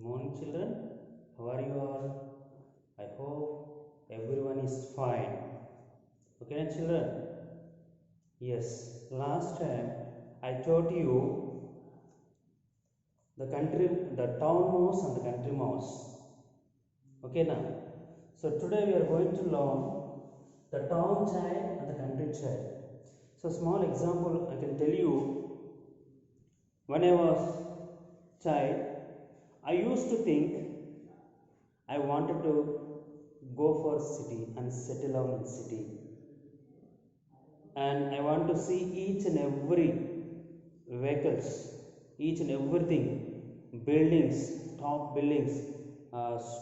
Morning, children. How are you all? I hope everyone is fine. Okay, children? Yes, last time I taught you the town mouse and the country mouse. Okay, now. So today we are going to learn the town child and the country child. So small example I can tell you. When I was child, I used to think I wanted to go for city and settle down in city, and I want to see each and every vehicles, each and everything, buildings, top buildings,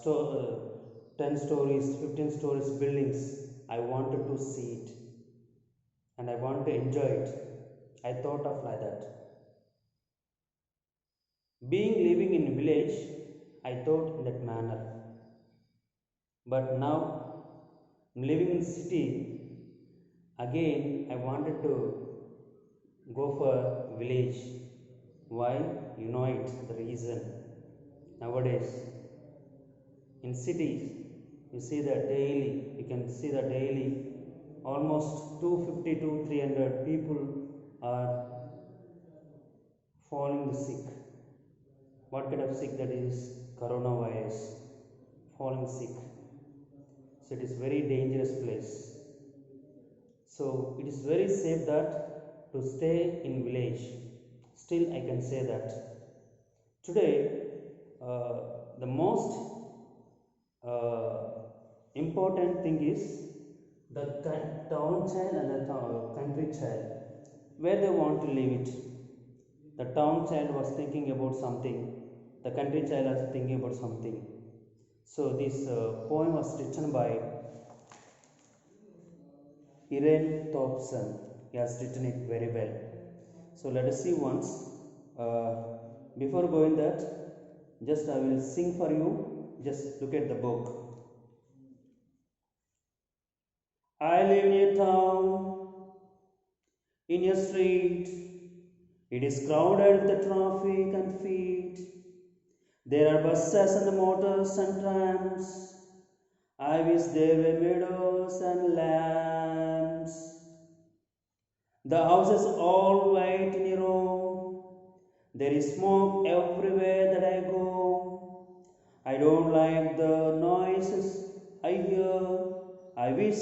store, 10 stories, 15 stories buildings. I wanted to see it and I want to enjoy it. I thought of like that. Being living in village, I thought in that manner. But now living in city, again I wanted to go for village. Why? You know it, the reason. Nowadays in cities you see that daily, you can see that daily almost 250 to 300 people are falling sick. What kind of sick that is? Coronavirus, falling sick. So it is very dangerous place. So it is very safe that to stay in village. Still I can say that today uh, the most important thing is the town child and the country child, where they want to live it. The town child was thinking about something, the country child was thinking about something. So this poem was written by Irene Thompson. He has written it very well. So let us see once. Before going that, just I will sing for you. Just look at the book. I live in a town, in a street. It is crowded with the traffic and feet. There are buses and motors and trams. I wish there were meadows and lambs. The houses all white in a row. There is smoke everywhere that I go. I don't like the noises I hear. I wish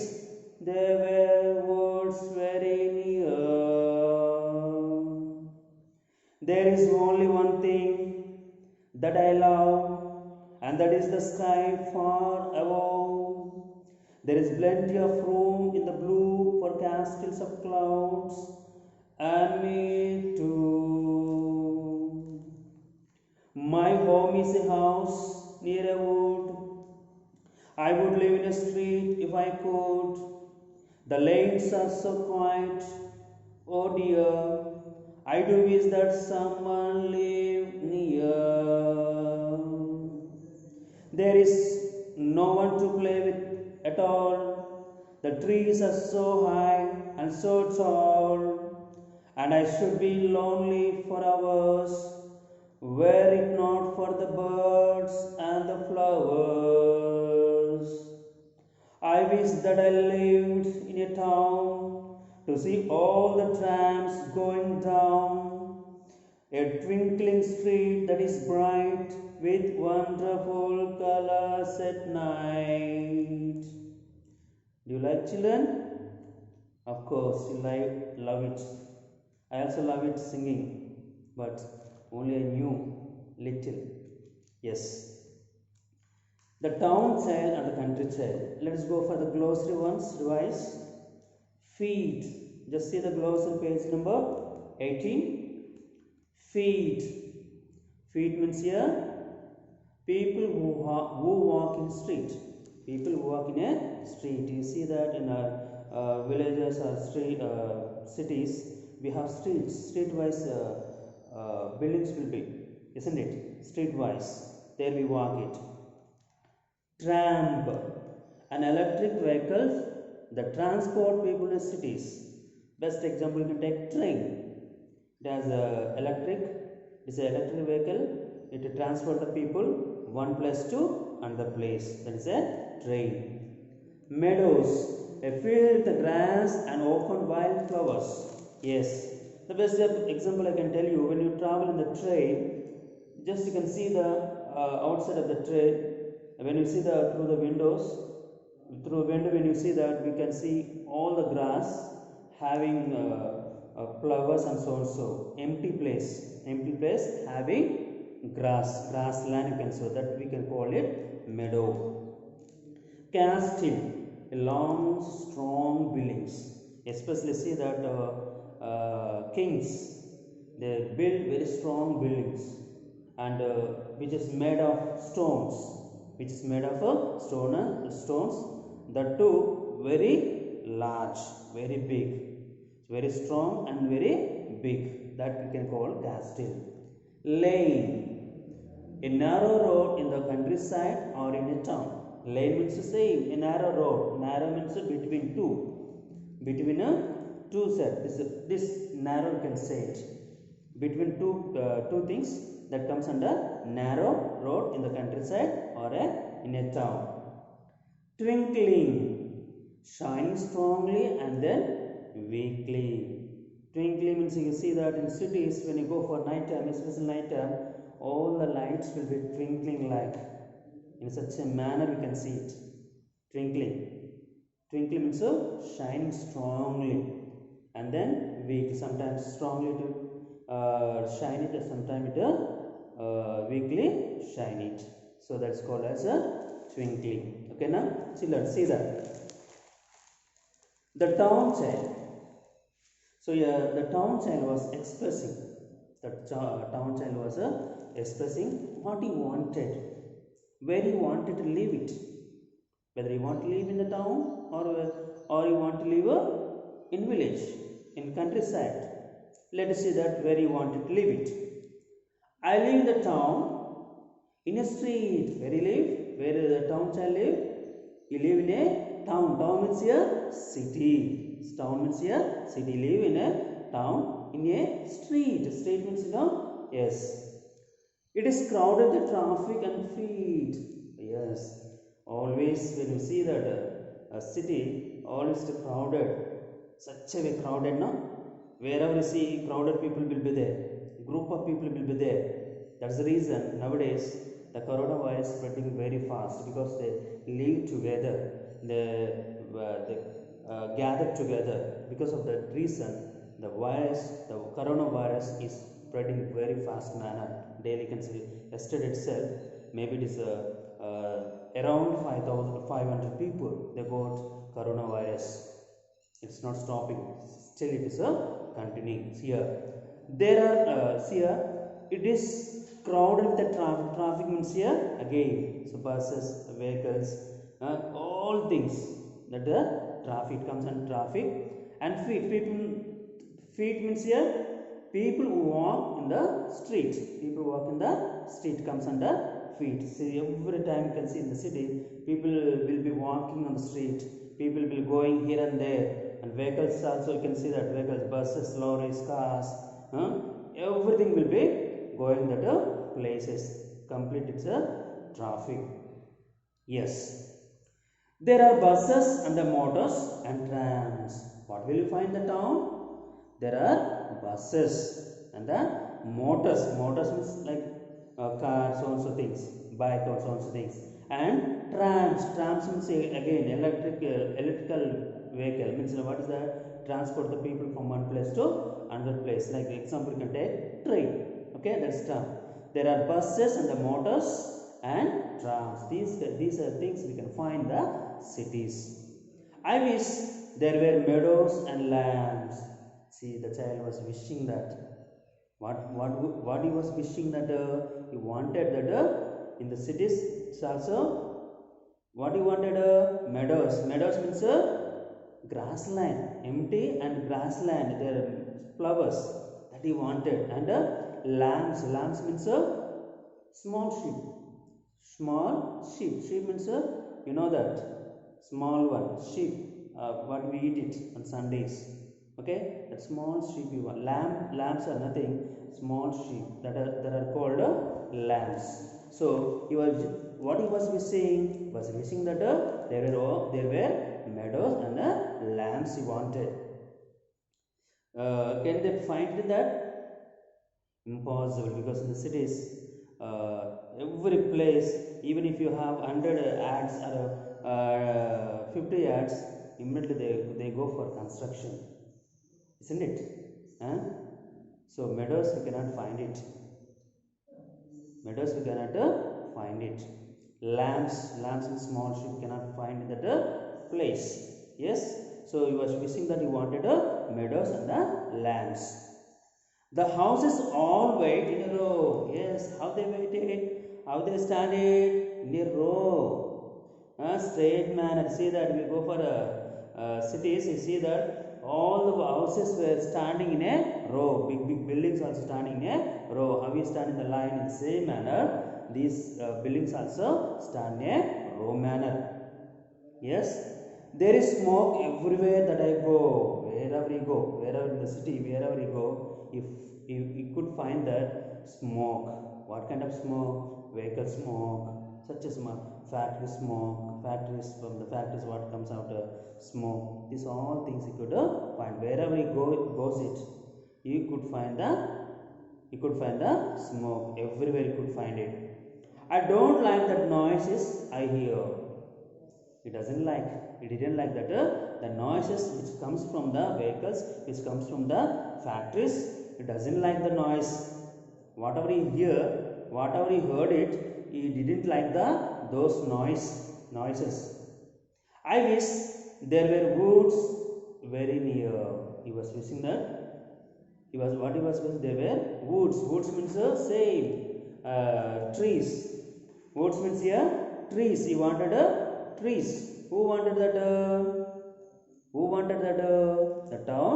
there were words very near. There is only one thing that I love, and that is the sky far above. There is plenty of room in the blue for castles of clouds, and me too. My home is a house near a wood. I would live in a street if I could. The lanes are so quiet. Oh dear, I do wish that someone lived near. There is no one to play with at all. The trees are so high and so tall, and I should be lonely for hours, were it not for the birds and the flowers. I wish that I lived in a town to see all the trams going down, a twinkling street that is bright with wonderful colors at night. Do you like, children? Of course, you love it. I also love it singing, but only I knew little. Yes. The town child and the country child. Let us go for the glossary once, revise. Feet. Just see the glossary page number 18. Feet. Feet means here people who walk in street. People who walk in a street. You see that in our villages or street cities, we have streets. Street-wise buildings will be, isn't it? Street-wise. There we walk it. Tram, an electric vehicle that transport people in cities. Best example, you can take train. It has electric. It is an electric vehicle it transport the people one place to another place. That is a train. Meadows, a field with the grass and open wildflowers. Yes, the best example I can tell you, when you travel in the train, just you can see the outside of the train. When you see the through the windows, through a window, when you see that, we can see all the grass having flowers and so on. So empty place having grassland, you can say that, we can call it meadow. Castle, long strong buildings, especially see that kings, they build very strong buildings, and which is made of stones, stones, that too very large, very big, very strong and very big, that we can call castle. Lane, a narrow road in the countryside or in a town. Lane means the same, a narrow road. Narrow means between two, between a two sets. This narrow, you can say it, between two things, that comes under narrow road in the countryside or in a town. Twinkling, shining strongly and then weakly. Twinkling means you see that in cities, when you go for night time, especially night time, all the lights will be twinkling, like in such a manner we can see it. Twinkling. Twinkling means shining strongly and then weak. Sometimes strongly to shine it, sometimes it weakly shine it. So that's called as a twinkling. Okay, now let's see that. The town child. So the town child was expressing. Expressing what he wanted, where he wanted to live it. Whether you want to live in the town or you want to live in village, in countryside. Let us see that where you wanted to live it. I live in the town, in a street. Where you live? Where does the town child live? You live in a town. Town means here city. Town means here city. Live in a town, in a street. Street means, yes. It is crowded with traffic and feet. Yes. Always when you see that a city, always crowded. Such a way crowded, no? Wherever you see crowded, people will be there. Group of people will be there. That's the reason nowadays the coronavirus is spreading very fast, because they live together, they gather together. Because of that reason, the coronavirus is spreading very fast manner. Daily, you can see yesterday itself, maybe it is around 5,500 people they got coronavirus. It's not stopping. Still, it is continuing. Here, there are here it is crowded with the traffic. Traffic means here again. So buses, vehicles, all things that the traffic comes under traffic. And feet. Feet means here people who walk in the street. People who walk in the street comes under feet. See, every time you can see in the city, people will be walking on the street. People will be going here and there. And vehicles also, you can see that vehicles, buses, lorries, cars, everything will be going that places. Complete, it's a traffic. Yes. There are buses and the motors and trams. What will you find in the town? There are buses and the motors. Motors means like cars, so and so things, bike, or so and so things. And trams. Trams means again electrical vehicle. Means what is that? Transport the people from one place to another place. Like example, you can take train. Okay, that's tram. There are buses and the motors and trams. These are things we can find in the cities. I wish there were meadows and lands. See, the child was wishing that. What he was wishing that he wanted that in the cities. It's also what he wanted, meadows. Meadows means grassland, empty and grassland. There are flowers that he wanted, and lambs. Lambs means small sheep. Small sheep. Sheep means you know that small one. Sheep. What we eat it on Sundays. Okay, that small sheep you want. Lambs are nothing. Small sheep that are called lamps. So he was what he was wishing? Was wishing that there were meadows and lambs he wanted. Can they find that? Impossible, because in the cities, every place, even if you have 100 ads or 50 ads, immediately they go for construction, isn't it? Huh? So meadows we cannot find it. Meadows we cannot find it. Lamps in small sheep cannot find in that place. Yes. So he was wishing that he wanted meadows and lambs. The houses all wait in a row. Yes, how they waited? How they standed in a row? Straight manner. See that we go for cities. You see that all the houses were standing in a row. Big buildings also standing in a row. How we stand in the line in the same manner. These buildings also stand in a row manner. Yes. There is smoke everywhere that I go. Wherever you go, wherever in the city, wherever you go, if you could find that smoke. What kind of smoke? Vehicle smoke, such as factory smoke, factories, from the factories what comes out smoke. These all things you could find wherever you goes it. You could find the smoke everywhere. You could find it. I don't like that noises I hear. He didn't like that the noises which comes from the vehicles, which comes from the factories. He doesn't like the noise. Whatever he heard it, he didn't like those noises. I wish there were woods very near. He was wishing that he was wishing there were woods. Woods means the same trees. Woods means here trees. He wanted trees. Who wanted that? The town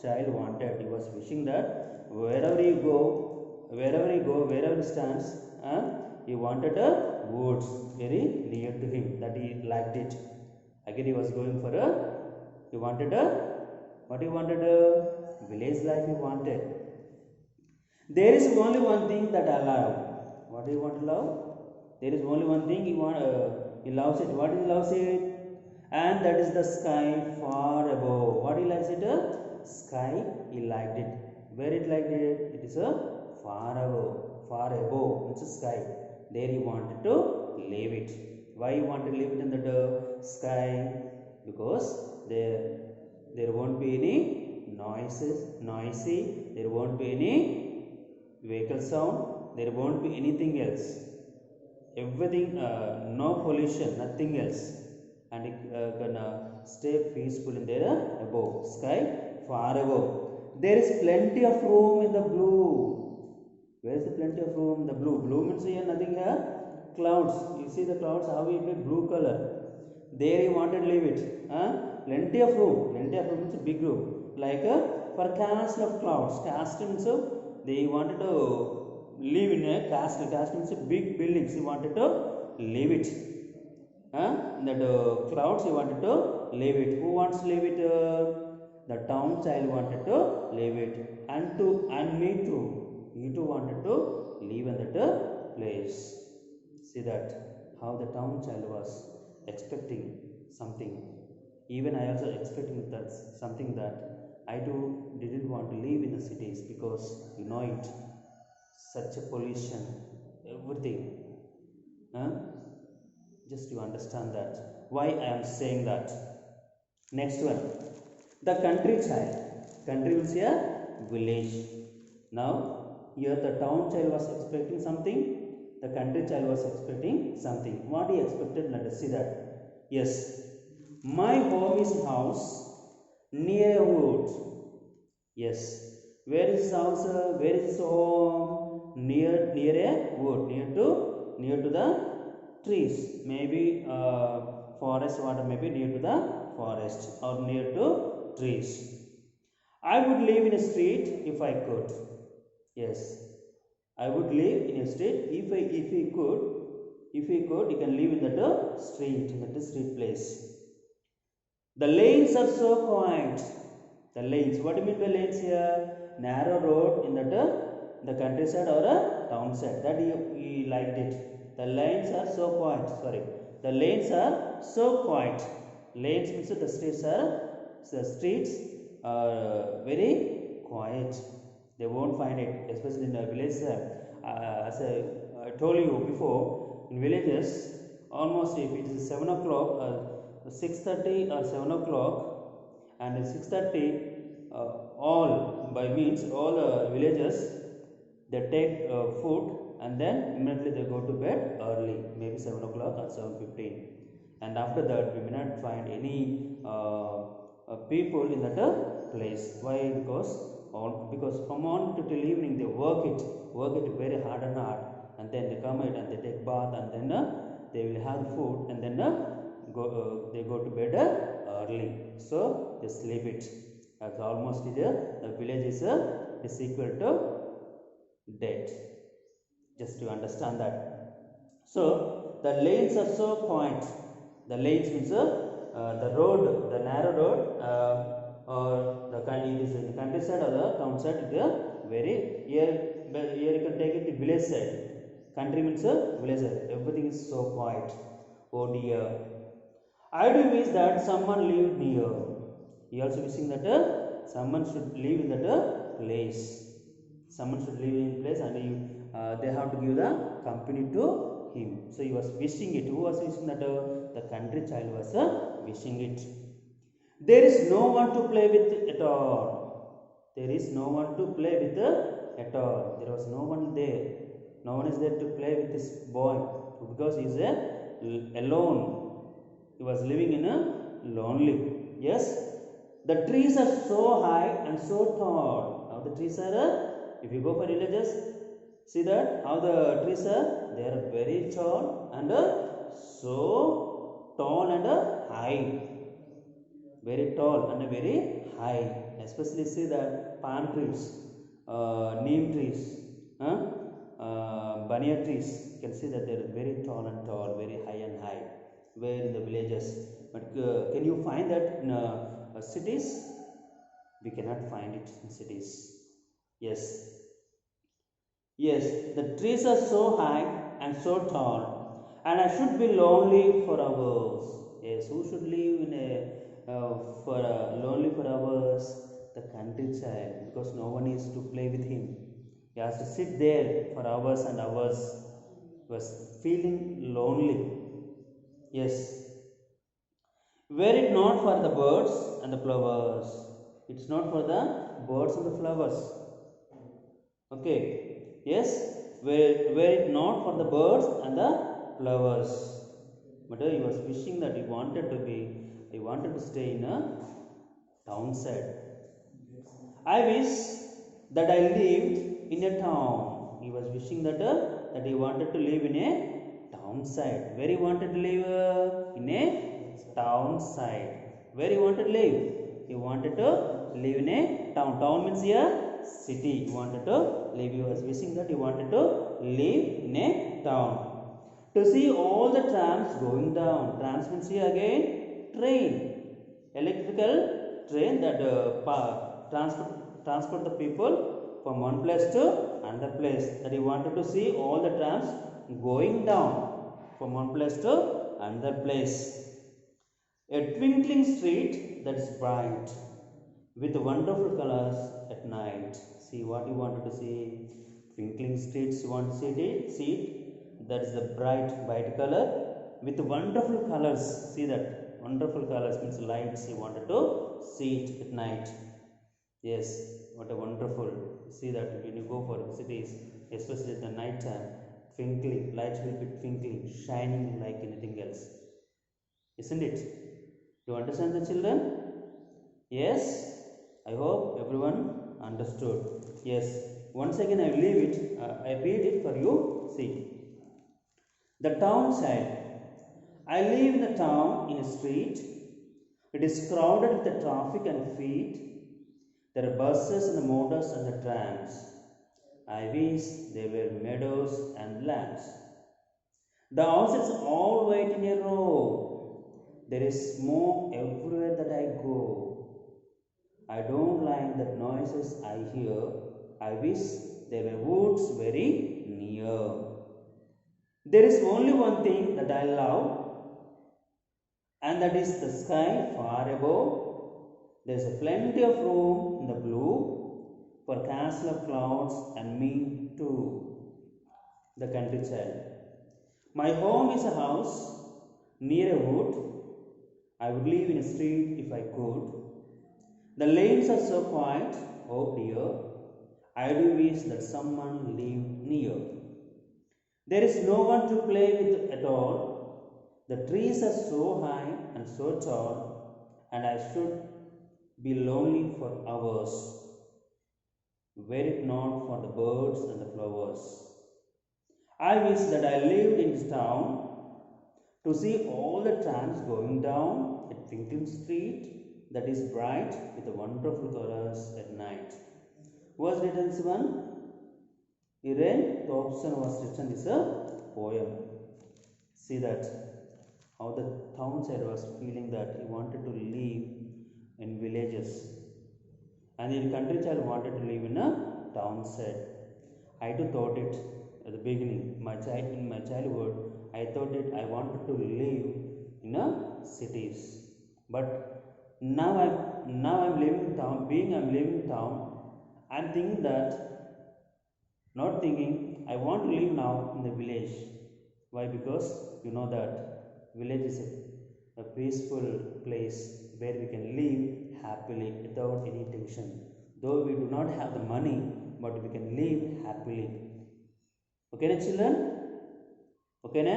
child wanted. He was wishing that wherever he stands, he wanted woods very near to him. That he liked it. Again, he was going for he wanted what he wanted village life. He wanted. There is only one thing that I love. What do you want to love? There is only one thing he loves it. What he loves it? And that is the sky far above. What he likes it? Sky, he liked it. Where it liked it? It is far above. Far above means the sky. There he wanted to leave it. Why he wanted to leave it in the sky? Because there won't be any noisy. There won't be any vehicle sound. There won't be anything else. Everything, no pollution, nothing else, and it gonna stay peaceful in there above, sky far above. There is plenty of room in the blue. Where is the plenty of room in the blue? Blue means here nothing here. Clouds. You see the clouds how we get blue color. There he wanted to leave it. Plenty of room. Plenty of room means a big room. Like for castle of clouds. Castle means they wanted to live in a castle. Castle means big buildings. He wanted to leave it. In that clouds he wanted to leave it. Who wants to leave it? The town child wanted to leave it. And me too. You too wanted to leave in that place. See that how the town child was expecting something. Even I also expecting that something that I too didn't want to live in the cities, because you know it. Such a pollution, everything. Just you understand that. Why I am saying that. Next one. The country child. Country means a village. Now, here the town child was expecting something. The country child was expecting something. What he expected, let us see that. Yes. My home is house near a wood. Yes. Where is his house? Where is his home? Near a wood. Near to the trees. Maybe forest. Water maybe near to the forest or near to trees. I would live in a street if I could. Yes. I would live in a street if he could, he can live in that street place. The lanes are so quiet. The lanes. What do you mean by lanes here? Narrow road in that the countryside or a town side. That he liked it. The lanes are so quiet. Sorry, the lanes are so quiet. Lanes means the streets are very quiet. They won't find it, especially in the village. As I told you before, in villages, almost if it is 7 o'clock, 6:30 or 7 o'clock, and at 6:30, all by means all the villagers they take food and then immediately they go to bed early, maybe 7 o'clock or 7:15, and after that we may not find any people in that place. Why? Because from morning to till evening they work it very hard and hard, and then they come out and they take bath, and then they will have food, and then they go to bed early, so they sleep it. As almost the village is equal to dead. Just to understand that. So the lanes are so quiet. The lanes means the road, the narrow road, or it is in the countryside or the town side. It is very here you can take it to village side. Country means village side. Everything is so quiet. Oh dear. I do wish that someone lived near. He also wishing that someone should live in that place. Someone should live in place, and they have to give the company to him. So he was wishing it. Who was wishing that? The country child was wishing it. There is no one to play with at all. There is no one to play with at all. There was no one there. No one is there to play with this boy because he is alone. He was living in a lonely. Yes, the trees are so high and so tall. Now the trees are, if you go for villages, see that how the trees are. They are very tall and so tall and high. Very tall and very high. Especially see that palm trees, neem trees, banyan trees. You can see that they are very tall and tall, very high and high. Where in the villages, but can you find that in cities? We cannot find it in cities. Yes, yes, the trees are so high and so tall, and I should be lonely for hours. Yes, who should live in a for lonely for hours? The country child, because no one is to play with him. He has to sit there for hours and hours. He was feeling lonely. Yes, were it not for the birds and the flowers. It's not for the birds and the flowers. Okay. Yes, were it not for the birds and the flowers. But he was wishing that he wanted to stay in a town side. I wish that I lived in a town. He was wishing that he wanted to live in a town side. Where he wanted to live? In a town side. Where he wanted to live? He wanted to live in a town. Town means here city. He wanted to live. He was wishing that he wanted to live in a town. To see all the trams going down. Trams means here again train. Electrical train that transport the people from one place to another place. That he wanted to see all the trams going down from one place to another place. A twinkling street that is bright with wonderful colors at night. See what you wanted to see. Twinkling streets you want to see it. That is the bright color with wonderful colors. See that wonderful colors means lights. You wanted to see it at night. Yes, what a wonderful. See that when you go for cities, especially at the night time, twinkling lights will be twinkling, shining like anything else. Isn't it? Do you understand the children? Yes. I hope everyone understood. Yes. Once again I leave it. I read it for you. See. The town child. I live in the town in a street. It is crowded with the traffic and feet. There are buses and the motors and the trams. I wish there were meadows and lamps. The houses all wait in a row. There is smoke everywhere that I go. I don't like the noises I hear. I wish There were woods very near. There is only one thing that I love, and that is the sky far above. There is plenty of room in the blue for castle of clouds and me too. The country child. My home is a house near a wood. I would live in a street if I could. The lanes are so quiet, oh dear. I do wish that someone lived near. There is no one to play with at all. The trees are so high and so tall, and I should be lonely for hours, were it not for the birds and the flowers. I wish that I lived in this town to see all the trams going down at Twinkling Street that is bright with the wonderful colors at night. Was written this one? Irene Thompson was written this a poem. See that how the town side was feeling that he wanted to live in villages, and the country child wanted to live in a town side. I too thought it at the beginning. In my childhood, I thought it. I wanted to live in a cities, but now I'm living town. Being I'm living town, I'm thinking that. Not thinking, I want to live now in the village. Why? Because you know that village is a peaceful place where we can live happily without any tension. Though we do not have the money, but we can live happily. Okay, na children? Okay, na?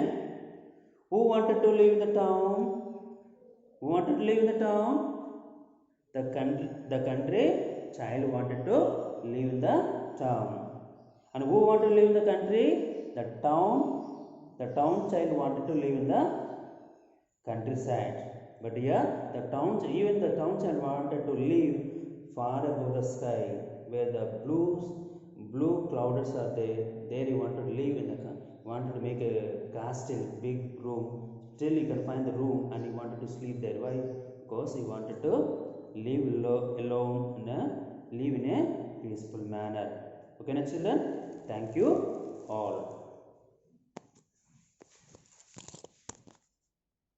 Who wanted to live in the town? Who wanted to live in the town? The country child wanted to live in the town. And who wanted to live in the country? The town child wanted to live in the countryside. But here, even the town child wanted to live far above the sky, where the blue clouds are there. There he wanted to live wanted to make a castle, big room. Still, he can find the room, and he wanted to sleep there. Why? Because he wanted to live alone live in a peaceful manner. Okay, na children? Thank you all.